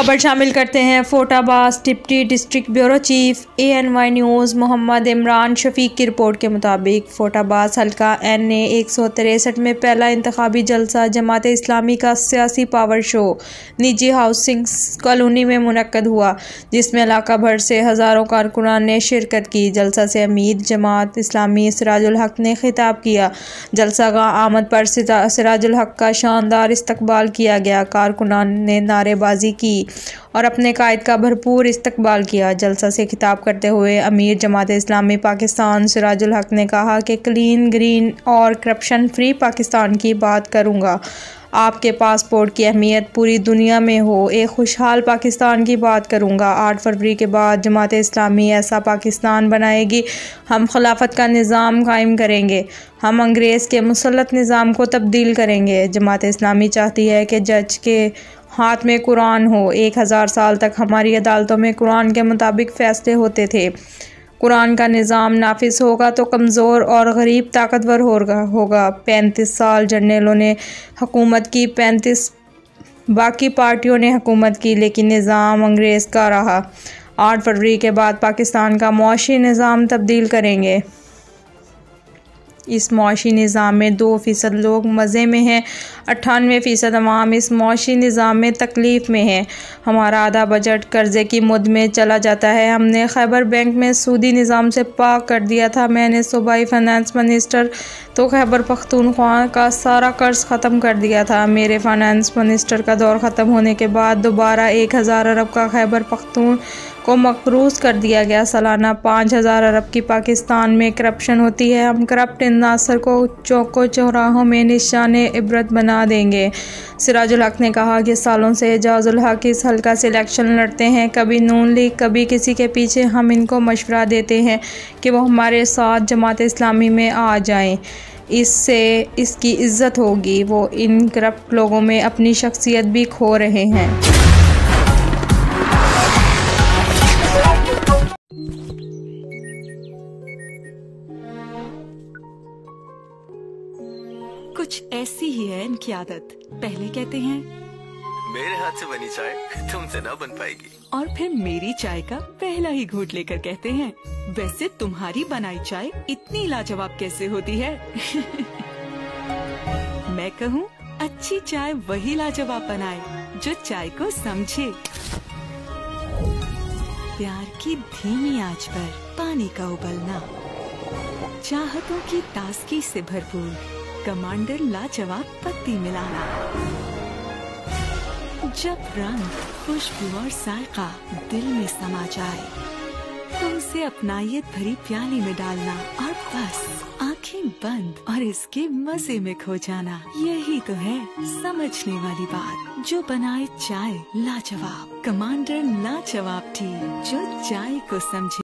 खबर शामिल करते हैं। फोटाबाज deputy district bureau chief ANY news Mohammad Imran Shafiq की रिपोर्ट के मुताबिक फोटाबाज हल्का NA 163 में पहला इंतखाबी जलसा जमात इस्लामी का सियासी पावर शो निजी हाउसिंग कॉलोनी में मुनक्कद हुआ, जिसमें इलाका भर से हज़ारों कारकुनान ने शिरकत की। जलसा से अमीर जमात इस्लामी सिराजुल हक ने खिताब किया। जलसा का आमद पर सिराजुल हक का शानदार इस्तकबाल किया गया। कारकुनान ने नारेबाजी की और अपने कायद का भरपूर इस्तकबाल किया। जलसा से खिताब करते हुए अमीर जमात इस्लामी पाकिस्तान सिराजुल हक ने कहा कि क्लीन, ग्रीन और करप्शन फ्री पाकिस्तान की बात करूँगा। आपके पासपोर्ट की अहमियत पूरी दुनिया में हो, एक खुशहाल पाकिस्तान की बात करूँगा। 8 फरवरी के बाद जमात इस्लामी ऐसा पाकिस्तान बनाएगी। हम खिलाफत का निज़ाम कायम करेंगे। हम अंग्रेज़ के मुसल्लत निज़ाम को तब्दील करेंगे। जमात इस्लामी चाहती है कि जज के हाथ में कुरान हो। 1000 साल तक हमारी अदालतों में कुरान के मुताबिक फ़ैसले होते थे। कुरान का निज़ाम नाफिज होगा तो कमज़ोर और गरीब ताकतवर होगा। 35 साल जर्नलों ने हुकूमत की, 35 बाकी पार्टियों ने हुकूमत की, लेकिन निज़ाम अंग्रेज़ का रहा। 8 फरवरी के बाद पाकिस्तान का मुआशी निज़ाम तब्दील करेंगे। इस मुआशी निज़ाम में 2% लोग मज़े में हैं, 98% अवाम इस मुआशी निज़ाम में तकलीफ़ में है। हमारा आधा बजट कर्ज़े की मुद में चला जाता है। हमने खैबर बैंक में सूदी निज़ाम से पाक कर दिया था। मैंने सूबाई फाइनेंस मिनिस्टर तो खैबर पख्तूनख्वा का सारा कर्ज़ ख़त्म कर दिया था। मेरे फाइनेंस मिनिस्टर का दौर ख़त्म होने के बाद दोबारा 1000 अरब का खैबर पख्तून को मकरूज़ कर दिया गया। सालाना 5000 अरब की पाकिस्तान में करप्शन होती है। हम करप्ट नासर को चौकों चौराहों में निशाने इबरत बना देंगे। सिराजुल हक ने कहा कि सालों से एजाजुल हक इस हल्का से इलेक्शन लड़ते हैं, कभी नून लीग, कभी किसी के पीछे। हम इनको मशवरा देते हैं कि वो हमारे साथ जमात इस्लामी में आ जाएं। इससे इसकी इज्जत होगी। वो इन करप्ट लोगों में अपनी शख्सियत भी खो रहे हैं। कुछ ऐसी ही है इनकी आदत। पहले कहते हैं मेरे हाथ से बनी चाय तुमसे ना बन पाएगी, और फिर मेरी चाय का पहला ही घूंट लेकर कहते हैं वैसे तुम्हारी बनाई चाय इतनी लाजवाब कैसे होती है। मैं कहूँ अच्छी चाय वही लाजवाब बनाए जो चाय को समझे। प्यार की धीमी आंच पर पानी का उबलना, चाहतों की ताजगी से भरपूर कमांडर लाजवाब पत्ती मिलाना। जब रंग, खुशबू और जायका दिल में समा जाए तो उसे अपनायत भरी प्याली में डालना और बस आंखें बंद और इसके मजे में खो जाना। यही तो है समझने वाली बात, जो बनाए चाय लाजवाब। कमांडर लाजवाब टी, जो चाय को समझे।